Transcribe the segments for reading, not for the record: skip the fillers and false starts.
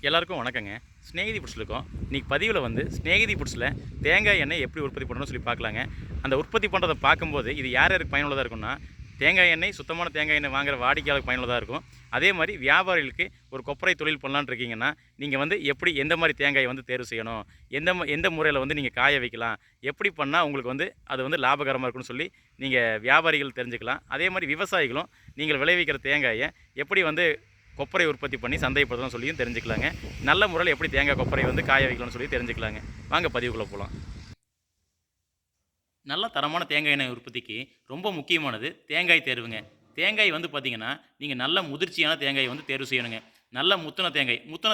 எல்லாருக்கும் வணக்கங்க. ஸ்நேகிதி ஃபுட்ஸில் இருக்கோம். இன்றைக்கி பதிவில் வந்து ஸ்நேகிதி ஃபுட்ஸில் தேங்காய் எண்ணெய் எப்படி உற்பத்தி பண்ணணும்னு சொல்லி பார்க்கலாங்க. அந்த உற்பத்தி பண்ணுறதை பார்க்கும்போது இது யார் யாருக்கு பயனுள்ளதாக இருக்கும்னா, தேங்காய் எண்ணெய் சுத்தமான தேங்காய் எண்ணெய் வாங்குற வாடிக்கையாளருக்கு பயனுள்ளதாக இருக்கும். அதே மாதிரி வியாபாரிகளுக்கு ஒரு கொப்பரை தொழில் பண்ணலான்னு இருக்கீங்கன்னா, நீங்கள் வந்து எப்படி எந்த மாதிரி தேங்காயை வந்து தேர்வு செய்யணும், எந்த முறையில் வந்து நீங்கள் காய வைக்கலாம், எப்படி பண்ணால் உங்களுக்கு வந்து அது வந்து லாபகரமாக இருக்குன்னு சொல்லி நீங்கள் வியாபாரிகள் தெரிஞ்சுக்கலாம். அதே மாதிரி விவசாயிகளும் நீங்கள் விளைவிக்கிற தேங்காயை எப்படி வந்து கொப்பரை உற்பத்தி பண்ணி சந்தைப்படுத்தலாம் சொல்லியும் தெரிஞ்சுக்கலாங்க. நல்ல முறையில் எப்படி தேங்காய் கொப்பரை வந்து காய வைக்கலாம்னு சொல்லி தெரிஞ்சுக்கலாங்க. வாங்க பதிவுக்குள்ளே போகலாம். நல்ல தரமான தேங்காய் எண்ணெய் உற்பத்திக்கு ரொம்ப முக்கியமானது தேங்காய் தேர்வுங்க. தேங்காய் வந்து பார்த்திங்கன்னா, நீங்கள் நல்ல முதிர்ச்சியான தேங்காய் வந்து தேர்வு செய்யணுங்க. நல்ல முத்தின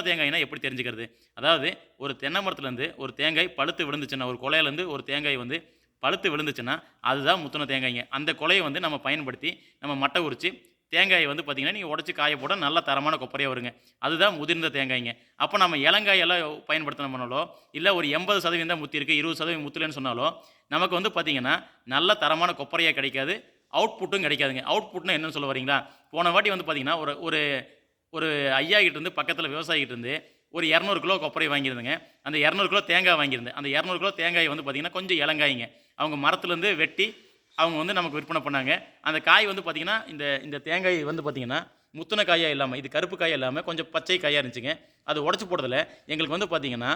தேங்காய்னா எப்படி தெரிஞ்சுக்கிறது? அதாவது ஒரு தென்னை மரத்துலேருந்து ஒரு தேங்காய் பழுத்து விழுந்துச்சுன்னா, ஒரு குலையிலேருந்து ஒரு தேங்காய் வந்து பழுத்து விழுந்துச்சுன்னா, அதுதான் முத்தின தேங்காய்ங்க. அந்த குலையை வந்து நம்ம பயன்படுத்தி நம்ம மட்டை உரித்து தேங்காயை வந்து பார்த்திங்கன்னா, நீங்கள் உடச்சி காய போட்டால் நல்ல தரமான கொப்பரையாக வருங்க. அதுதான் முதிர்ந்த தேங்காய்ங்க. அப்போ நம்ம இளங்காயெல்லாம் பயன்படுத்தினோம்னாலோ, இல்லை ஒரு 80% தான் முத்தி இருக்குது, 20% முத்தலைன்னு சொன்னாலோ, நமக்கு வந்து பார்த்திங்கன்னா நல்ல தரமான கொப்பரையாக கிடைக்காது, அவுட்புட்டும் கிடைக்காதுங்க. அவுட்புட்னா என்னன்னு சொல்ல வரீங்களா? போன வாட்டி வந்து பார்த்திங்கன்னா ஒரு ஒரு ஒரு ஐயா கிட்டேருந்து பக்கத்தில் விவசாயிகிட்டேருந்து ஒரு 200 கிலோ கொப்பரை வாங்கியிருந்தேங்க. அந்த 200 கிலோ தேங்காய் வாங்கியிருந்தேன். அந்த 200 கிலோ தேங்காய் வந்து பார்த்திங்கன்னா கொஞ்சம் இளங்காய்ங்க. அவங்க மரத்துலேருந்து வெட்டி அவங்க வந்து நமக்கு விற்பனை பண்ணாங்க. அந்த காய் வந்து பார்த்திங்கன்னா இந்த இந்த தேங்காய் வந்து பார்த்திங்கன்னா முத்தின காயாக இல்லாமல், இது கருப்பு காயாக இல்லாமல் கொஞ்சம் பச்சை காயாக இருந்துச்சுங்க. அது உடச்சி போடுறதில் எங்களுக்கு வந்து பார்த்திங்கன்னா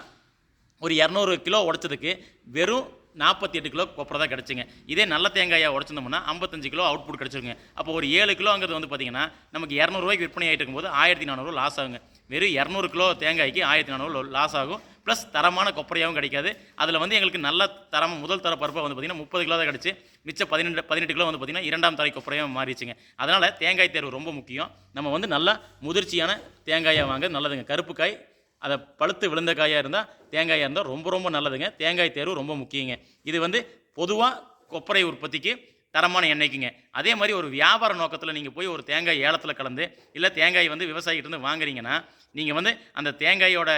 ஒரு 200 கிலோ உடச்சதுக்கு வெறும் 48 கிலோ கொப்பரை தான் கிடச்சிங்க. இதே நல்ல தேங்காயாக உடச்சிருந்தோம்னா 55 கிலோ அவுட்புட் கிடச்சிருங்க. அப்போ ஒரு 7 கிலோங்கிறது வந்து பார்த்திங்கன்னா நமக்கு 200 ரூபாய்க்கு விற்பனை ஆகிட்டு இருக்கும்போது 1400 லாஸ் ஆகுங்க. வெறும் 200 கிலோ தேங்காய்க்கு 1400 லாஸ் ஆகும். ப்ளஸ் தரமான கொப்பரையாகவும் கிடைக்காது. அதில் வந்து எங்களுக்கு நல்ல தரம் முதல் தர பருப்பாக வந்து பார்த்திங்கன்னா 30 கிலோ தான் கிடச்சி, மிச்சம் 18 கிலோ வந்து பார்த்திங்கன்னா 2ஆம் தர கொப்பரையாக மாறிடுச்சுங்க. அதனால் தேங்காய் தேர்வு ரொம்ப முக்கியம். நம்ம வந்து நல்ல முதிர்ச்சியான தேங்காயாக வாங்க நல்லதுங்க. கருப்பு காய் அதை பழுத்து விழுந்த காயாக இருந்தால் தேங்காயாக இருந்தால் ரொம்ப ரொம்ப நல்லதுங்க. தேங்காய் தேர்வு ரொம்ப முக்கியங்க. இது வந்து பொதுவாக கொப்பரை உற்பத்திக்கு தரமான எண்ணெய்க்குங்க. அதே மாதிரி ஒரு வியாபார நோக்கத்தில் நீங்கள் போய் ஒரு தேங்காய் ஏலத்தில் கலந்து இல்லை தேங்காய் வந்து விவசாயிகிட்டேருந்து வாங்குறீங்கன்னா, நீங்கள் வந்து அந்த தேங்காயோட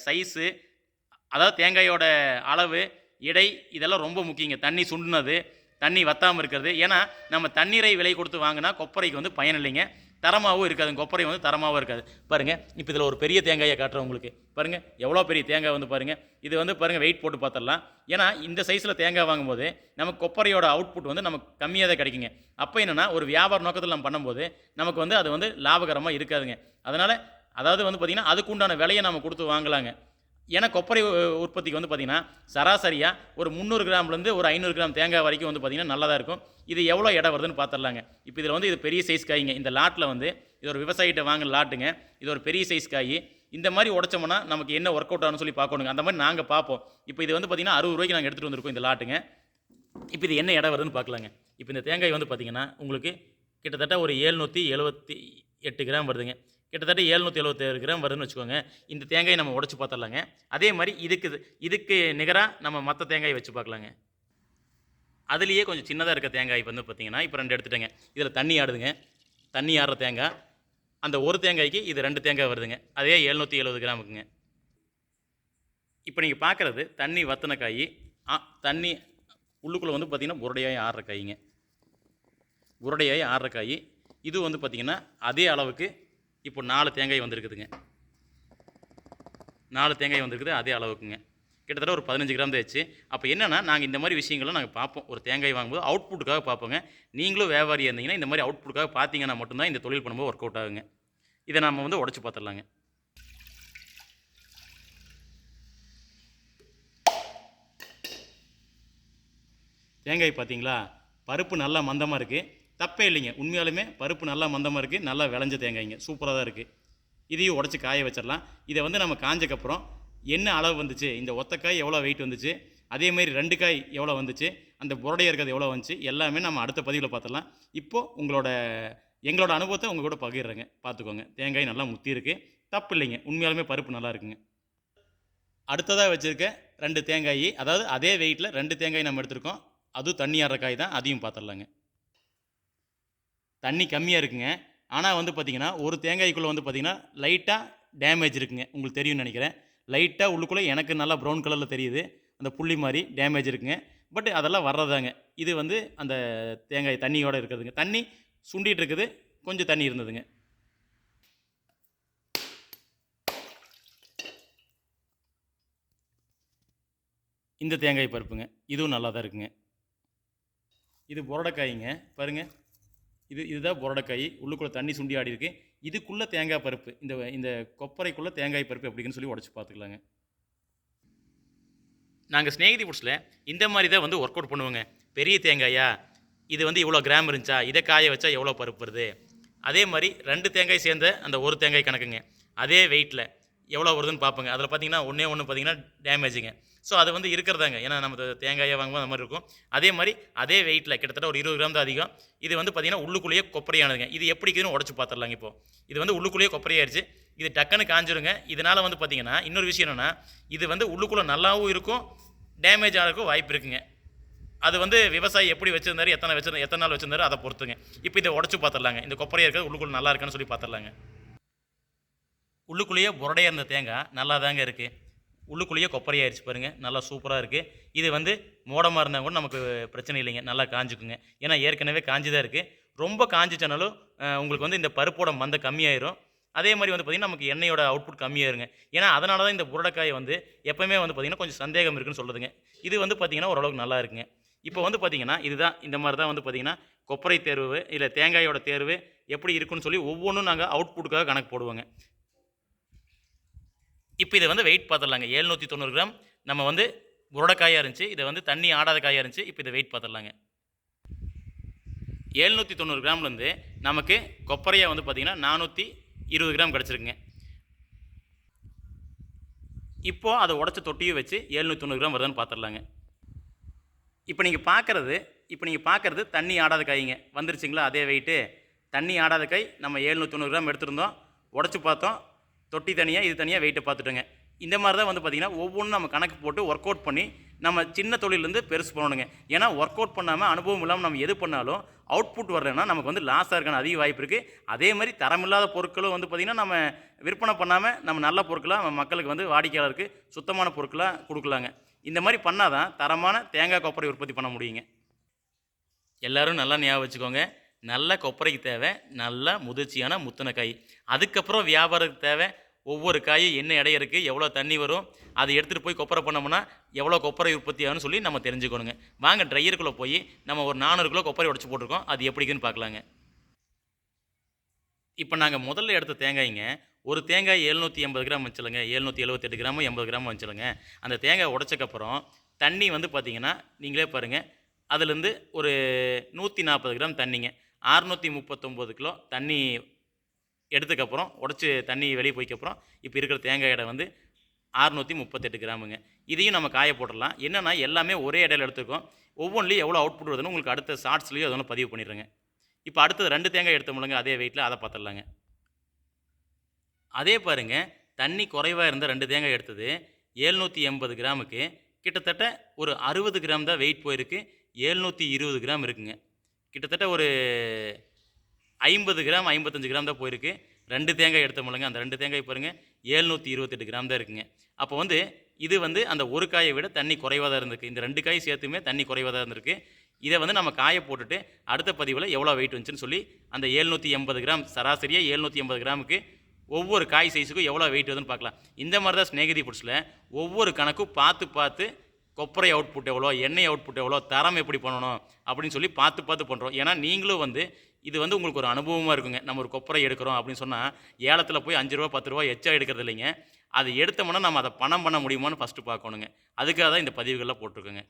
சைஸு, அதாவது தேங்காயோட அளவு, எடை இதெல்லாம் ரொம்ப முக்கியங்க. தண்ணி சுண்டுனது, தண்ணி வத்தாமல் இருக்கிறது. ஏன்னா நம்ம தண்ணீரை விலை கொடுத்து வாங்கினா கொப்பரைக்கு வந்து பயன் இல்லைங்க, தரமாகவும் இருக்காது. கொப்பரை வந்து தரமாகவும் இருக்காது. பாருங்கள், இப்போ இதில் ஒரு பெரிய தேங்காயை காட்டுறேன் உங்களுக்கு. பாருங்கள் எவ்வளோ பெரிய தேங்காய் வந்து பாருங்கள். இது வந்து பாருங்கள் வெயிட் போட்டு பார்த்துடலாம். ஏன்னா இந்த சைஸில் தேங்காய் வாங்கும்போது நமக்கு கொப்பரையோட அவுட்புட் வந்து நமக்கு கம்மியாக தான் கிடைக்குங்க. அப்போ என்னென்னா ஒரு வியாபார நோக்கத்தில் நம்ம பண்ணும்போது நமக்கு வந்து அது வந்து லாபகரமாக இருக்காதுங்க. அதனால் அதாவது வந்து பார்த்திங்கன்னா அதுக்குண்டான விலையை நம்ம கொடுத்து வாங்கலாங்க. ஏன்னா கொப்பரை உற்பத்திக்கு வந்து பார்த்திங்கன்னா சராசரியாக ஒரு 300 கிராம்லேருந்து ஒரு 500 கிராம் தேங்காய் வரைக்கும் வந்து பார்த்திங்கன்னா நல்லதாக இருக்கும். இது எவ்வளோ இடம் வருதுன்னு பார்த்துடலாங்க. இப்போ இதில் வந்து இது பெரிய சைஸ் காய்ங்க. இந்த லாட்டில் வந்து இது ஒரு விவசாயிகிட்ட வாங்கின லாட்டுங்க. இது ஒரு பெரிய சைஸ் காய். இந்த மாதிரி உடச்சோம்னா நமக்கு என்ன ஒர்க் அவுட் ஆகும்னு சொல்லி பார்க்கணுங்க. அந்த மாதிரி நாங்கள் பார்ப்போம். இப்போ இது வந்து பார்த்திங்கன்னா 60 ரூபாய்க்கு நாங்கள் எடுத்துகிட்டு வந்திருக்கோம் இந்த லாட்டுங்க. இப்போ இது என்ன இடம் வருதுன்னு பார்க்கலாங்க. இப்போ இந்த தேங்காய் வந்து பார்த்திங்கன்னா உங்களுக்கு கிட்டத்தட்ட ஒரு 778 கிராம் வருதுங்க. கிட்டத்தட்ட 777 கிராம் வருதுன்னு வச்சுக்கோங்க. இந்த தேங்காயை நம்ம உடச்சி பார்த்துடலாங்க. அதே மாதிரி இதுக்கு நிகராக நம்ம மற்ற தேங்காயை வச்சு பார்க்கலாங்க. அதுலேயே கொஞ்சம் சின்னதாக இருக்க தேங்காய் வந்து பார்த்திங்கன்னா இப்போ 2 எடுத்துட்டேங்க. இதில் தண்ணி ஆடுதுங்க. தண்ணி ஆடுற தேங்காய் அந்த ஒரு தேங்காய்க்கு இது 2 தேங்காய் வருதுங்க. அதே 770 கிராமுக்குங்க. இப்போ நீங்கள் பார்க்குறது தண்ணி வத்தின காய். தண்ணி உள்ளுக்குள்ளே வந்து பார்த்திங்கன்னா புரடையாகி ஆடுற காய்ங்க. புரடையாகி ஆடுற காய். இது வந்து பார்த்திங்கன்னா அதே அளவுக்கு இப்போ 4 தேங்காய் வந்திருக்குதுங்க. 4 தேங்காய் வந்திருக்குது அதே அளவுக்குங்க. கிட்டத்தட்ட ஒரு 15 கிராம் தான் ஆச்சு. அப்போ என்னென்னா நாங்கள் இந்த மாதிரி விஷயங்கள்லாம் நாங்கள் பார்ப்போம். ஒரு தேங்காய் வாங்கும்போது அவுட்புட்டுக்காக பார்ப்போங்க. நீங்களும் வியாபாரியாக இருந்தீங்கன்னா இந்த மாதிரி அவுட்புட்டுக்காக பார்த்தீங்கன்னா மட்டும்தான் இந்த தொழில் பண்ணும்போது ஒர்க் அவுட் ஆகுங்க. இதை நம்ம வந்து உடச்சி பார்த்துடலாங்க. தேங்காய் பார்த்தீங்களா, பருப்பு நல்லா மந்தமாக இருக்குது. தப்பே இல்லைங்க, உண்மையாலுமே பருப்பு நல்லா மந்தமாக இருக்குது. நல்லா விளைஞ்ச தேங்காய்ங்க, சூப்பராக தான் இருக்குது. இதையும் உடச்சி காய வச்சிடலாம். இதை வந்து நம்ம காஞ்சக்கப்புறம் என்ன அளவு வந்துச்சு, இந்த ஒத்தக்காய் எவ்வளோ வெயிட் வந்துச்சு, அதேமாதிரி 2 காய் எவ்வளோ வந்துச்சு, அந்த புரடையாக இருக்கிறது எவ்வளோ வந்துச்சு, எல்லாமே நம்ம அடுத்த பதிவில் பார்த்துடலாம். இப்போது எங்களோட அனுபவத்தை உங்கள் கூட பகிர்றேங்க, பார்த்துக்கோங்க. தேங்காய் நல்லா முத்தி இருக்குது, தப்பு இல்லைங்க, உண்மையாலுமே பருப்பு நல்லா இருக்குங்க. அடுத்ததாக வச்சுருக்க 2 தேங்காய், அதாவது அதே வெயிட்டில் 2 தேங்காய் நம்ம எடுத்துருக்கோம். அதுவும் தண்ணி ஆடுற காய் தான், அதையும் பார்த்துடலாங்க. தண்ணி கம்மியாக இருக்குங்க. ஆனால் வந்து பார்த்திங்கன்னா ஒரு தேங்காய்க்குள்ளே வந்து பார்த்திங்கன்னா லைட்டாக டேமேஜ் இருக்குங்க. உங்களுக்கு தெரியும்னு நினைக்கிறேன். லைட்டாக உள்ளுக்குள்ளே எனக்கு நல்லா ப்ரௌன் கலரில் தெரியுது, அந்த புள்ளி மாதிரி டேமேஜ் இருக்குங்க. பட் அதெல்லாம் வர்றதாங்க. இது வந்து அந்த தேங்காய் தண்ணியோடு இருக்கிறதுங்க. தண்ணி சுண்டிகிட்டு இருக்குது, கொஞ்சம் தண்ணி இருந்ததுங்க. இந்த தேங்காய் பருப்புங்க. இதுவும் நல்லா தான் இருக்குங்க. இது புரடக்காய்ங்க. பாருங்க. இதுதான் புரடக்காய். உள்ளுக்குள்ள தண்ணி சுண்டி ஆடியிருக்கு. இதுக்குள்ள தேங்காய் பருப்பு. இந்த இந்த கொப்பரைக்குள்ள தேங்காய் பருப்பு எப்படின்னு சொல்லி உடைச்சு பார்த்துக்கலாங்க. நாங்க ஸ்நேகிதி ஃபுட்ஸில இந்த மாரி தான் வந்து ஒர்க் அவுட் பண்ணுவோங்க. பெரிய தேங்காயா, இது வந்து இவ்வளோ கிராம் இருந்துச்சா, இத காய வச்சா எவ்வளோ பருப்பு வருது. அதே மாரி 2 தேங்காய் சேர்ந்த அந்த 1 தேங்காய் கணக்குங்க. அதே வெயிட்ல எவ்வளோ வருதுன்னு பார்ப்போங்க. அதில பார்த்தீங்கன்னா, ஒண்ணே ஒண்ணு பார்த்தீங்கன்னா டேமேஜுங்க. ஸோ அது வந்து இருக்கிறதாங்க. ஏன்னா நம்ம தேங்காயா வாங்கும்போது அந்த மாரி இருக்கும். அதே மாரி அதே வெயிட்ல கிட்டத்தட்ட ஒரு 20 கிராம் தான் அதிகம். இது வந்து பார்த்தீங்கன்னா, உள்ளுக்குள்ளேயே கொப்பரையானதுங்க. இது எப்படி இருக்குதுன்னு உடைச்சு பார்த்துடலாங்க இப்போ. இது வந்து உள்ளுக்குள்ளேயே கொப்பரையாயிருச்சு. இது டக்குன்னு காஞ்சிருங்க. இதனால வந்து பார்த்தீங்கன்னா, இன்னொரு விஷயம் என்னன்னா, இது வந்து உள்ளுக்குள்ள நல்லாவும் இருக்கும், டேமேஜ் ஆகறதுக்கும் வாய்ப்பு இருக்குங்க. அது வந்து விவசாயி எப்படி வச்சிருந்தாரு, எத்தனை நாள் வச்சிருந்தாரு அத பொறுத்துங்க. இப்போ இத உடைச்சு பார்த்துடலாங்க. இந்த கொப்பரையா இருக்கிறது உள்ளுக்குள்ள நல்லா இருக்கான்னு சொல்லி பார்த்துடலாங்க. உள்ளுக்குள்ளேயே புரடையா இருந்த தேங்காய் நல்லா தாங்க இருக்கு. உள்ளுக்குள்ளேயே கொப்பரையாயிருச்சு பாருங்க. நல்லா சூப்பரா இருக்கு. இது வந்து மோடமா இருந்தா கூட நமக்கு பிரச்சனை இல்லைங்க. நல்லா காஞ்சுக்குங்க. ஏன்னா ஏற்கனவே காஞ்சு தான் இருக்கு. ரொம்ப காஞ்சுச்சுனாலும் உங்களுக்கு வந்து இந்த பருப்போட மந்தம் கம்மியாயிரும். அதே மாரி வந்து பார்த்தீங்கன்னா, நமக்கு எண்ணெயோட அவுட்புட் கம்மியாயிருங்க. ஏன்னா அதனால தான் இந்த புரடக்காய வந்து எப்பவுமே வந்து பார்த்தீங்கன்னா, கொஞ்சம் சந்தேகம் இருக்குன்னு சொல்லுதுங்க. இது வந்து பார்த்தீங்கன்னா, ஓரளவுக்கு நல்லா இருக்குங்க. இப்போ வந்து பார்த்தீங்கன்னா, இதுதான் இந்த மாரி தான் வந்து பார்த்தீங்கன்னா, கொப்பரை தேர்வு, இல்ல தேங்காயோட தேர்வு எப்படி இருக்குன்னு சொல்லி ஒவ்வொன்னும் நாங்க அவுட்புட்டுக்காக கணக்கு போடுவோங்க. இப்ப இத வந்து வெயிட் பார்த்துடலாங்க. 790 கிராம் நம்ம வந்து புரடக்காயா இருந்துச்சு. இத வந்து தண்ணி ஆடாத காயா இருந்துச்சு. இப்ப இத வெயிட் பார்த்துடலாங்க. 790 கிராம்லேருந்து நமக்கு கொப்பரையா வந்து பார்த்தீங்கன்னா, 420 கிராம் கிடைச்சிருக்குங்க. இப்போ அத உடைச்ச தொட்டியும் வச்சு 790 கிராம் வருதான்னு பார்த்துடலாங்க. இப்ப நீங்க பார்க்கறது தண்ணி ஆடாத காய்ங்க. வந்துருச்சுங்களா அதே வெயிட்டு. தண்ணி ஆடாத காய் நம்ம 790 கிராம் எடுத்திருந்தோம். உடைச்சு பார்த்தோம். தொட்டி தனியா, இது தனியா வெயிட்ட பார்த்துட்டோங்க. இந்த மாரி தான் வந்து பார்த்தீங்கன்னா, ஒவ்வொன்னும் நம்ம கணக்கு போட்டு ஒர்க் அவுட் பண்ணி, நம்ம சின்ன தொழில்லேருந்து பெருசு பண்ணணுங்க. ஏன்னா ஒர்க் அவுட் பண்ணாம, அனுபவம் இல்லாம நம்ம எது பண்ணாலும், அவுட்புட் வரலன்னா நமக்கு வந்து லாஸ் ஆகறதுக்கான அதிக வாய்ப்பு இருக்கு. அதே மாரி தரமில்லாத பொருட்களும் வந்து பார்த்தீங்கன்னா, நம்ம விற்பனை பண்ணாம, நம்ம நல்ல பொருட்களா நம்ம மக்களுக்கு வந்து வாடிக்கையாளருக்கு சுத்தமான பொருட்களா குடுக்கலாங்க. இந்த மாரி பண்ணா தான் தரமான தேங்காய் கொப்பரை உற்பத்தி பண்ண முடியுங்க. எல்லாரும் நல்லா ஞாபகம் வச்சுக்கோங்க. நல்ல கொப்பரைக்கு தேவை, நல்ல முதிர்ச்சியான முத்துன காய். அதுக்கப்புறம் வியாபாரத்துக்கு தேவை, ஒவ்வொரு காயும் என்ன எடை இருக்கு, எவ்வளோ தண்ணி வரும், அதை எடுத்துட்டு போய் கொப்பரை பண்ணோம்னா, எவ்வளோ கொப்பரை உற்பத்தி ஆகும்னு சொல்லி நம்ம தெரிஞ்சுக்கணுங்க. வாங்க ட்ரையருக்குள்ள போய் நம்ம ஒரு 400 கிலோ கொப்பரை உடைச்சு போட்டுருக்கோம். அது எப்படி இருக்குன்னு பார்க்கலாங்க. இப்ப நாங்க முதல்ல எடுத்த தேங்காய்ங்க, ஒரு தேங்காய் 780 கிராம் வந்துச்சுல்லங்க, 778 கிராமோ, 80 கிராமோ வந்துச்சுல்லங்க. அந்த தேங்காய் உடைச்சக்கப்புறம், தண்ணி வந்து பார்த்தீங்கன்னா, நீங்களே பாருங்க, அதுலேருந்து ஒரு 140 கிராம் தண்ணிங்க. 639 கிலோ தண்ணி எடுத்ததுக்கப்புறம், உடைச்சு தண்ணி வெளிய போய்க்கப்புறம், இப்ப இருக்கிற தேங்காய் எடை வந்து 638 கிராமுங்க. இதையும் நம்ம காய போட்டுறலாம். என்னன்னா, எல்லாமே ஒரே எடையில எடுத்துருக்கோம். ஒவ்வொன்லயும் எவ்வளோ அவுட்புட் வருதுன்னு உங்களுக்கு அடுத்த ஷார்ட்ஸ்லயோ எதோ ஒண்ணு பதிவு பண்ணிடுறேங்க. இப்ப அடுத்தது 2 தேங்காய் எடுத்தோம்லங்க, அதே வெயிட்ல அத பார்த்துடலாங்க. அதே பாருங்க, தண்ணி குறைவா இருந்த 2 தேங்காய் எடுத்தது 780 கிராமுக்கு கிட்டத்தட்ட ஒரு 60 கிராம் தான் வெயிட் போயிருக்கு. 720 கிராம் இருக்குங்க. கிட்டத்தட்ட ஒரு 50 கிராம், 55 கிராம் தான் போயிருக்கு. 2 தேங்காய் எடுத்தோம்லங்க, அந்த 2 தேங்காய் பாருங்க 728 கிராம் தான் இருக்குங்க. அப்போ வந்து இது வந்து அந்த ஒரு காயை விட தண்ணி குறைவா தான் இருந்திருக்கு. இந்த 2 காய் சேர்த்துமே தண்ணி குறைவா தான் இருந்திருக்கு. இத வந்து நம்ம காய போட்டுட்டு அடுத்த பதிவுல எவ்வளோ வெயிட் வந்துச்சுன்னு சொல்லி அந்த 780 கிராம் சராசரியா 780 கிராமுக்கு ஒவ்வொரு காய் சைஸுக்கும் எவ்வளோ வெயிட் வருதுன்னு பார்க்கலாம். இந்த மாரி தான் ஸ்நேகிதி ஃபுட்ஸில் ஒவ்வொரு கணக்கும் பார்த்து பார்த்து கொப்பரை அவுட்புட் எவ்வளோ, எண்ணெய் அவுட்புட் எவ்வளோ, தரம் எப்படி பண்ணணும் அப்படின்னு சொல்லி பார்த்து பார்த்து பண்ணுறோம். ஏன்னா நீங்களும் வந்து இது வந்து உங்களுக்கு ஒரு அனுபவமா இருக்குங்க. நம்ம ஒரு கொப்பரை எடுக்கிறோம் அப்படின்னு சொன்னா, ஏலத்துல போய் ரூ. 5 ரூ. 10 எச்சா எடுக்கிறது இல்லைங்க. அது எடுத்தோம்னா நம்ம அத பணம் பண்ண முடியுமான்னு ஃபர்ஸ்ட்டு பார்க்கணுங்க. அதுக்காக தான் இந்த பதிவுகள்லாம் போட்டிருக்கோங்க.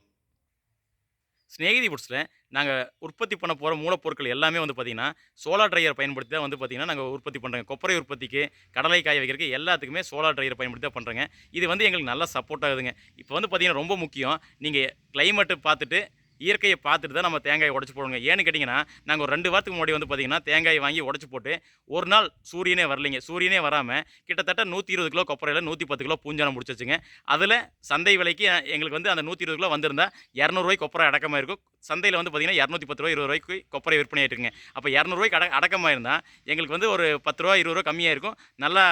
ஸ்நேகிதி ஃபுட்ஸில நாங்க உற்பத்தி பண்ண போற மூலப்பொருட்கள் எல்லாமே வந்து பார்த்தீங்கன்னா, சோலார் ட்ரையர் பயன்படுத்தி தான் வந்து பார்த்தீங்கன்னா, நாங்க உற்பத்தி பண்றோங்க. கொப்பரை உற்பத்திக்கு, கடலை காய வைக்கிறதுக்கு எல்லாத்துக்குமே சோலார் ட்ரையர் பயன்படுத்தி தான் பண்றோங்க. இது வந்து எங்களுக்கு நல்லா சப்போர்ட் ஆகுதுங்க. இப்போ வந்து பார்த்தீங்கன்னா, ரொம்ப முக்கியம். நீங்க கிளைமேட் பார்த்துட்டு, இயற்கையை பார்த்துட்டு தான் நம்ம தேங்காயை உடைச்சு போடணுங்க. ஏன்னு கேட்டிங்கன்னா, நாங்க ஒரு 2 வாரத்துக்கு முன்னாடி வந்து பார்த்தீங்கன்னா, தேங்காய் வாங்கி உடைச்சு போட்டு, ஒரு நாள் சூரியனே வரலைங்க. சூரியனே வராம கிட்டத்தட்ட 120 கிலோ கொப்பரையில 110 கிலோ பூஞ்சானம் முடிச்சுச்சுங்க. அதில சந்தை விலைக்கு எங்களுக்கு வந்து அந்த 120 கிலோ வந்திருந்தா ரூ. 200 கொப்பரை அடக்கமாயிருக்கும். சந்தையில வந்து பார்த்தீங்கன்னா, ரூ. 210 ரூ. 20 கொப்பரை விற்பனை ஆயிட்டுருக்குங்க. அப்ப ரூ. 200 அடக்கமாயிருந்தா, எங்களுக்கு வந்து ஒரு ரூ. 10 ரூ. 20 கம்மியாயிருக்கும். நல்லா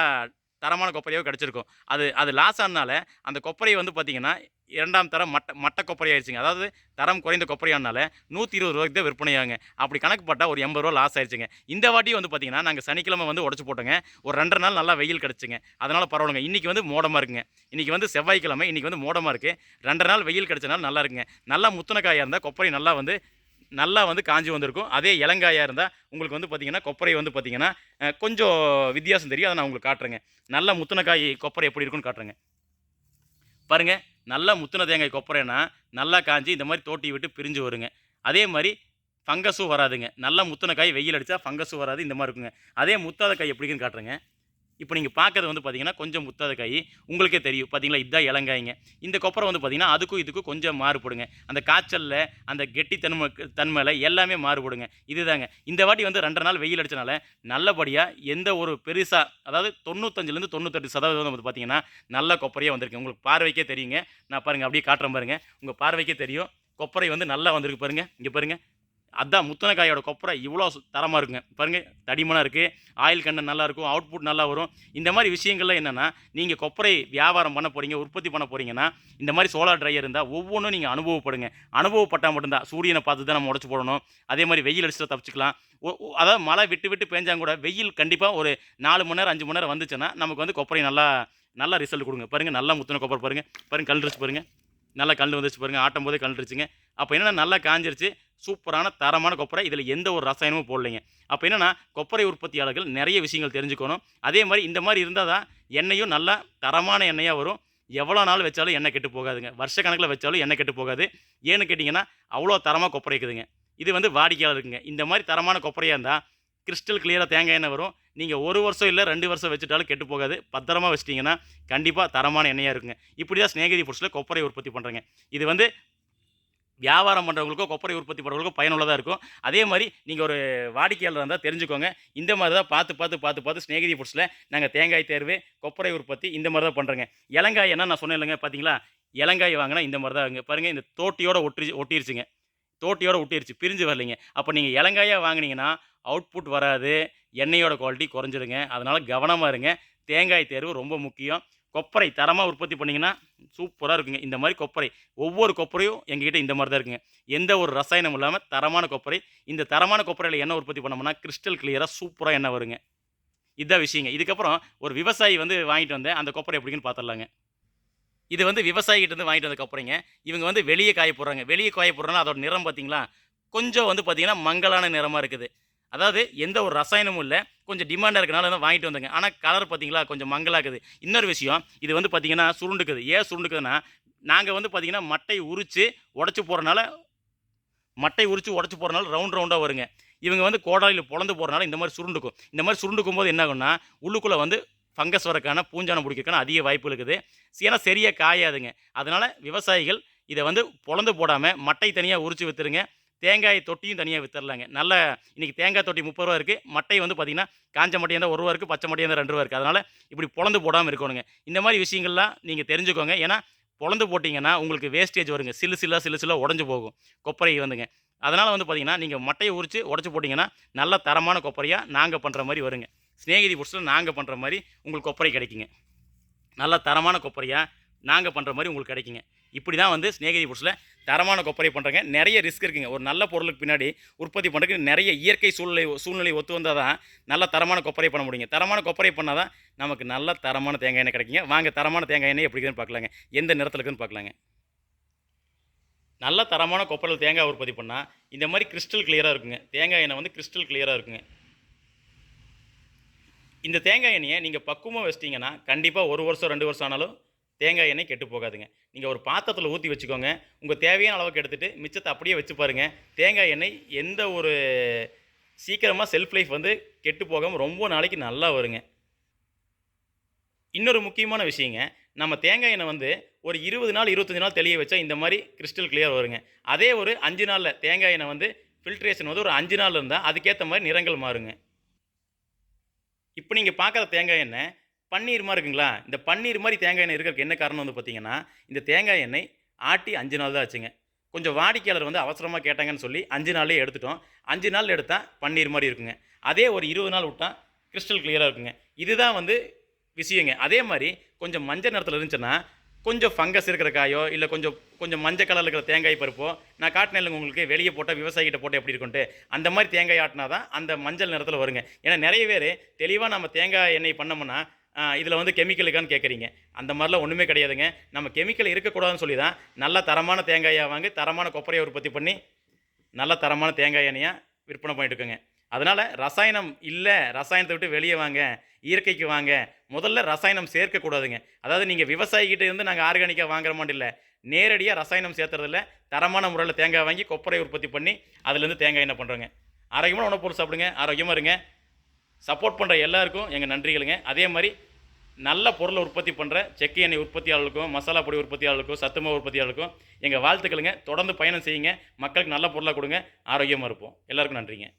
தரமான கொப்பரையாவே கிடைச்சிருக்கும். அது அது லாஸ் ஆனனால, அந்த கொப்பரை வந்து பார்த்தீங்கன்னா, 2ஆம் தரம் மட்ட கொப்பரை ஆயிடுச்சுங்க. அதாவது தரம் குறைந்த கொப்பரையானால ரூ. 120 தான் விற்பனையாகுங்க. அப்படி கணக்கு போட்டா ஒரு ரூ. 80 லாஸ் ஆயிடுச்சுங்க. இந்த வாட்டி வந்து பார்த்தீங்கன்னா, நாங்க சனிக்கிழமை வந்து உடைச்சு போட்டோங்க. ஒரு 2 1/2 நாள் நல்லா வெயில் கிடைச்சுங்க. அதனால பரவாயில்லங்க. இன்னைக்கு வந்து மோடமா இருக்குங்க. இன்னைக்கு வந்து செவ்வாய்க்கிழமை. இன்னைக்கு வந்து மோடமா இருக்கு. 2 1/2 நாள் வெயில் கிடைச்சனால நல்லா இருக்குங்க. நல்லா முத்துன காயா இருந்தா கொப்பரை நல்லா வந்து காஞ்சி வந்திருக்கும். அதே இளங்காயா இருந்தா உங்களுக்கு வந்து பார்த்தீங்கன்னா, கொப்பரை வந்து பார்த்தீங்கன்னா, கொஞ்சம் வித்தியாசம் தெரியும். அத நான் உங்களுக்கு காட்டுறேங்க. நல்லா முத்துன காய் கொப்பரை எப்படி இருக்குன்னு காட்டுறேங்க. பாருங்க, நல்லா முத்துன தேங்காய் கொப்பரைன்னா, நல்லா காஞ்சு இந்த மாரி தோட்டி விட்டு பிரிஞ்சு வருங்க. அதே மாரி ஃபங்கஸும் வராதுங்க. நல்லா முத்துன காய் வெயில் அடிச்சா ஃபங்கஸும் வராது. இந்த மாரி இருக்குங்க. அதே முத்தாத காய் எப்படி இருக்குன்னு காட்டுறேங்க. இப்ப நீங்க பார்க்கறது வந்து பார்த்தீங்கன்னா, கொஞ்சம் முத்தாத காய். உங்களுக்கே தெரியும். பார்த்தீங்களா, இதான் இளங்காய்ங்க. இந்த கொப்பரை வந்து பார்த்தீங்கன்னா, அதுக்கும் இதுக்கும் கொஞ்சம் மாறுபடுங்க. அந்த காய்ச்சல்ல, அந்த தன்மையில எல்லாமே மாறுபடுங்க. இதுதாங்க. இந்த வாட்டி வந்து 2 1/2 நாள் வெயில் அடிச்சனால, நல்லபடியா எந்த ஒரு பெருசா அதாவது 95லேருந்து 98% வந்து பார்த்தீங்கன்னா, நல்ல கொப்பரையா வந்திருக்கு. உங்களுக்கு பார்வைக்கே தெரியுங்க. நான் பாருங்க அப்படியே காட்டுறேன் பாருங்க. உங்க பார்வைக்கே தெரியும். கொப்பரை வந்து நல்லா வந்திருக்கு பாருங்க. இங்க பாருங்க. அதான் முத்துன காயோட கொப்பரை இவ்வளோ தரமா இருக்குங்க. பாருங்க தடிமனா இருக்கு. ஆயில் கன்டென்ட் நல்லா இருக்கும். அவுட்புட் நல்லா வரும். இந்த மாரி விஷயங்கள்லாம் என்னன்னா, நீங்க கொப்பரை வியாபாரம் பண்ண போறீங்க, உற்பத்தி பண்ண போறீங்கன்னா, இந்த மாரி சோலார் ட்ரையர் இருந்தா ஒவ்வொன்னும் நீங்க அனுபவப்படுங்க. அனுபவப்பட்டா மட்டும் தான் சூரியன பார்த்து தான் நம்ம உடைச்சு போடணும். அதே மாரி வெயில் அடிச்சா தப்பிச்சுக்கலாம். ஒ ஒ அதாவது மழை விட்டு விட்டு பேஞ்சா கூட வெயில் கண்டிப்பா ஒரு 4 மணி நேரம், 5 மணி நேரம் வந்துச்சுன்னா, நமக்கு வந்து கொப்பரை நல்லா நல்லா ரிசல்ட் குடுங்க. பாருங்க நல்லா முத்துன கொப்பரை பாருங்க. பாருங்க கழண்டுருச்சு பாருங்க. நல்லா கழண்டு வந்துருச்சு பாருங்க. ஆட்டும்போதே கழண்டுருச்சுங்க. அப்ப என்னன்னா நல்லா காஞ்சிருச்சு. சூப்பரான தரமான கொப்பரை. இதில எந்த ஒரு ரசாயனமும் போடலைங்க. அப்ப என்னன்னா, கொப்பரை உற்பத்தியாளர்கள் நெறைய விஷயங்கள் தெரிஞ்சுக்கணும். அதே மாரி இந்த மாரி இருந்தா தான் எண்ணெயும் நல்லா தரமான எண்ணெயா வரும். எவ்வளோ நாள் வச்சாலும் எண்ணெய் கெட்டு போகாதுங்க. வருஷக்கணக்குல வச்சாலும் எண்ணெய் கெட்டு போகாது. ஏன்னு கேட்டீங்கன்னா, அவ்வளோ தரமா கொப்பரை இருக்குதுங்க. இது வந்து வாடிக்கையாளருக்குங்க. இந்த மாரி தரமான கொப்பரையா இருந்தா, கிறிஸ்டல் கிளியரா தேங்காய் எண்ணெய் வரும். நீங்க 1 வருஷம் இல்ல 2 வருஷம் வச்சுட்டாலும் கெட்டு போகாது. பத்திரமா வச்சுட்டீங்கன்னா, கண்டிப்பா தரமான எண்ணெயா இருக்குங்க. இப்படி தான் சிநேகிதி ஃபுட்ஸ்ல கொப்பரை உற்பத்தி பண்றேங்க. இது வந்து வியாபாரம் பண்ணுறவங்களுக்கோ, கொப்பரை உற்பத்தி பண்ணுறவங்களுக்கோ பயனுள்ளதா இருக்கும். அதே மாரி நீங்க ஒரு வாடிக்கையாளரா இருந்தா தெரிஞ்சுக்கோங்க. இந்த மாரி தான் பார்த்து சிநேகிதி ஃபுட்ஸ்ல நாங்க தேங்காய் தேர்வு, கொப்பரை உற்பத்தி இந்த மாரி தான் பண்றோங்க. இளங்காய் என்ன நான் சொன்னேன் இல்லங்க பார்த்தீங்களா? இளங்காய் வாங்குனா இந்த மாரி தான் ஆகுங்க. பாருங்க இந்த தோட்டியோட ஒட்டிருச்சுங்க. தோட்டியோட ஒட்டிருச்சு. பிரிஞ்சு வரலைங்க. அப்ப நீங்க இளங்காயா வாங்குனீங்கன்னா, அவுட்புட் வராது. எண்ணெயோட குவாலிட்டி குறைஞ்சிருங்க. அதனால கவனமா இருங்க. தேங்காய் தேர்வு ரொம்ப முக்கியம். கொப்பரை தரமா உற்பத்தி பண்ணீங்கன்னா, சூப்பரா இருக்குங்க. இந்த மாரி கொப்பரை ஒவ்வொரு கொப்பரையும் எங்ககிட்ட இந்த மாரி தான் இருக்குங்க. எந்த ஒரு ரசாயனமும் இல்லாம தரமான கொப்பரை. இந்த தரமான கொப்பரையில எண்ணெய் உற்பத்தி பண்ணோம்னா, கிறிஸ்டல் கிளியரா சூப்பரா எண்ணெய் வருங்க. இதான் விஷயங்க. இதுக்கப்புறம் ஒரு விவசாயி வந்து வாங்கிட்டு வந்தேன். அந்த கொப்பரை எப்படி இருக்குன்னு பார்த்துடலாங்க. இது வந்து விவசாயிகிட்ட இருந்து வாங்கிட்டு வந்த கொப்பரைங்க. இவங்க வந்து வெளிய காய போடுறாங்க. வெளிய காய போடுறனால அதோட நிறம் பார்த்தீங்களா, கொஞ்சம் வந்து பார்த்தீங்கன்னா, மங்கலான நிறமா இருக்குது. அதாவது எந்த ஒரு ரசாயனமும் இல்ல. கொஞ்சம் டிமாண்டா இருக்கனால தான் வாங்கிட்டு வந்தேங்க. ஆனா கலர் பார்த்தீங்களா, கொஞ்சம் மங்கலா இருக்குது. இன்னொரு விஷயம், இது வந்து பார்த்தீங்கன்னா சுருண்டுக்குது. ஏன் சுருண்டுக்குதுன்னா, நாங்க வந்து பார்த்தீங்கன்னா, மட்டை உரிச்சு உடைச்சு போடுறனால ரவுண்ட் ரவுண்டா வருங்க. இவங்க வந்து கோடாரியில பொளந்து போடுறனால இந்த மாரி சுருண்டுக்கும். இந்த மாரி சுருண்டுக்கும்போது என்ன ஆகும்னா, உள்ளுக்குள்ள வந்து ஃபங்கஸ் வரக்கான, பூஞ்சானம் புடிக்கிறக்கான அதிக வாய்ப்பு இருக்குது. ஏன்னா சரியா காயாதுங்க. அதனால விவசாயிகள் இத வந்து பொளந்து போடாம, மட்டை தனியா உரிச்சு வித்துருங்க. தேங்காய் தொட்டியும் தனியா வித்துரலாங்க. நல்ல இன்னைக்கு தேங்காய் தொட்டி ரூ. 30 இருக்கு. மட்டை வந்து பார்த்தீங்கன்னா, காஞ்ச மட்டையா இருந்தா ரூ. 1 இருக்கு. பச்சை மட்டையா இருந்தா ரூ. 2 இருக்கு. அதனால இப்படி பொளந்து போடாம இருக்கணுங்க. இந்த மாரி விஷயங்கள்லாம் நீங்க தெரிஞ்சுக்கோங்க. ஏன்னா, பொளந்து போட்டீங்கன்னா, உங்களுக்கு வேஸ்டேஜ் வருங்க. சில்லு சில்லா உடைஞ்சு போகும். கொப்பரை வந்துங்க. அதனால வந்து பார்த்தீங்கன்னா, நீங்க மட்டைய உரிச்சு உடைச்சு போட்டீங்கன்னா, நல்ல தரமான கொப்பரையா நாங்க பண்ற மாரி வருங்க. சிநேகிதி ஃபுட்ஸ்ல நாங்க பண்ற மாரி உங்களுக்கு கொப்பரை கிடைக்குங்க. நல்ல தரமான கொப்பரையா நாங்க பண்ற மாரி உங்களுக்கு கிடைக்குங்க. இப்படி தான் வந்து சிநேகிதி ஃபுட்ஸ்ல தரமான கொப்பரை பண்றேங்க. நெறைய ரிஸ்க் இருக்குங்க. ஒரு நல்ல பொருளுக்கு பின்னாடி உற்பத்தி பண்றதுக்கு நெறைய இயற்கை சூழ்நிலை ஒத்து வந்தா தான் நல்ல தரமான கொப்பரை பண்ண முடியுங்க. தரமான கொப்பரை பண்ணா தான் நமக்கு நல்ல தரமான தேங்காய் எண்ணெய் கிடைக்குங்க. வாங்க தரமான தேங்காய் எண்ணெய் எப்படி இருக்குதுன்னு பார்க்கலாங்க. எந்த நிறத்தில இருக்குதுன்னு பார்க்கலாங்க. நல்ல தரமான கொப்பரையில தேங்காய் உற்பத்தி பண்ணா, இந்த மாரி கிறிஸ்டல் கிளியரா இருக்குங்க. தேங்காய் எண்ணெய் வந்து கிறிஸ்டல் கிளியரா இருக்குங்க. இந்த தேங்காய் எண்ணெய நீங்க பக்குவமா வச்சிட்டீங்கன்னா, கண்டிப்பா 1 வருஷம், 2 வருஷம் ஆனாலும் தேங்காய் எண்ணெய் கெட்டு போகாதுங்க. நீங்க ஒரு பாத்திரத்தில ஊத்தி வச்சுக்கோங்க. உங்க தேவையான அளவுக்கு எடுத்துட்டு, மிச்சத்த அப்படியே வச்சு பாருங்க. தேங்காய் எண்ணெய் எந்த ஒரு சீக்கிரமா ஷெல்ஃப் லைஃப் வந்து கெட்டு போகாம ரொம்ப நாளைக்கு நல்லா வருங்க. இன்னொரு முக்கியமான விஷயங்க, நம்ம தேங்காய் எண்ணெய் வந்து ஒரு 20 நாள், 25 நாள் தெளிய வச்சா இந்த மாரி கிறிஸ்டல் கிளியர் வருங்க. அதே ஒரு 5 நாள்ல தேங்காய் எண்ணெய் வந்து ஃபில்ட்ரேஷன் வந்து ஒரு 5 நாள் இருந்தா, அதுக்கேத்த மாரி நிறங்கள் மாறுங்க. இப்ப நீங்க பார்க்குற தேங்காய் எண்ணெய், பன்னீர் மாரி இருக்குங்களா? இந்த பன்னீர் மாரி தேங்காய் எண்ணெய் இருக்கறதுக்கு என்ன காரணம் வந்து பார்த்தீங்கன்னா, இந்த தேங்காய் எண்ணெய் ஆட்டி 5 நாள் தான் ஆச்சுங்க. கொஞ்சம் வாடிக்கையாளர் வந்து அவசரமா கேட்டாங்கன்னு சொல்லி 5 நாள்லயே எடுத்துட்டோம். 5 நாள்ல எடுத்தா பன்னீர் மாரி இருக்குங்க. அதே ஒரு 20 நாள் விட்டா கிறிஸ்டல் கிளியரா இருக்குங்க. இதுதான் வந்து விஷயங்க. அதே மாரி கொஞ்சம் மஞ்ச நிறத்தில இருந்துச்சுன்னா, கொஞ்சம் ஃபங்கஸ் இருக்கிற காயோ இல்லை கொஞ்சம் கொஞ்சம் மஞ்சள் கலரில் இருக்கிற தேங்காய் பருப்போ நான் காட்டினேன் இல்லைங்க உங்களுக்கு, வெளியே போட்டால் விவசாயிகிட்ட போட்டால் எப்படி இருக்குன்ட்டு, அந்த மாதிரி தேங்காய் ஆட்டினா தான் அந்த மஞ்சள் நிறத்தில் வருங்க. ஏன்னா நிறைய பேர் தெளிவாக நம்ம தேங்காய் எண்ணெய் பண்ணோம்னா இதில் வந்து கெமிக்கல் இருக்கான்னு கேட்குறீங்க. அந்த மாதிரிலாம் ஒன்றுமே கிடையாதுங்க. நம்ம கெமிக்கல் இருக்கக்கூடாதுன்னு சொல்லி தான் நல்ல தரமான தேங்காயாக வாங்கி தரமான கொப்பரையை உற்பத்தி பண்ணி நல்ல தரமான தேங்காய் எண்ணெயாக விற்பனை பண்ணிட்டு இருக்கோங்க. அதனால் ரசாயனம் இல்லை, ரசாயனத்தை விட்டு வெளியே வாங்க, இயற்கைக்கு வாங்க. முதல்ல ரசாயனம் சேர்க்கக்கூடாதுங்க. அதாவது நீங்கள் விவசாயிகிட்ட இருந்து நாங்கள் ஆர்கானிக்காக வாங்குற மாதிரி இல்லை, நேரடியாக ரசாயனம் சேர்த்துறதில்ல, தரமான முறையில் தேங்காய் வாங்கி கொப்பரை உற்பத்தி பண்ணி அதுலேருந்து தேங்காய் எண்ணெய் பண்ணுறோங்க. ஆரோக்கியமான உணவு பொருள் சாப்பிடுங்க, ஆரோக்கியமாக இருங்க. சப்போர்ட் பண்ணுற எல்லாருக்கும் எங்கள் நன்றிகளுங்க. அதே மாதிரி நல்ல பொருளை உற்பத்தி பண்ணுற செக்கு எண்ணெய் உற்பத்தியாளர்களுக்கும், மசாலா பொடி உற்பத்தியாளர்களுக்கும், சத்துமாவு உற்பத்தியாளர்களுக்கும் எங்கள் வாழ்த்துக்களுங்க. தொடர்ந்து பயணம் செய்யுங்க, மக்களுக்கு நல்ல பொருளாக கொடுங்க, ஆரோக்கியமாக இருப்போம். எல்லாருக்கும் நன்றிங்க.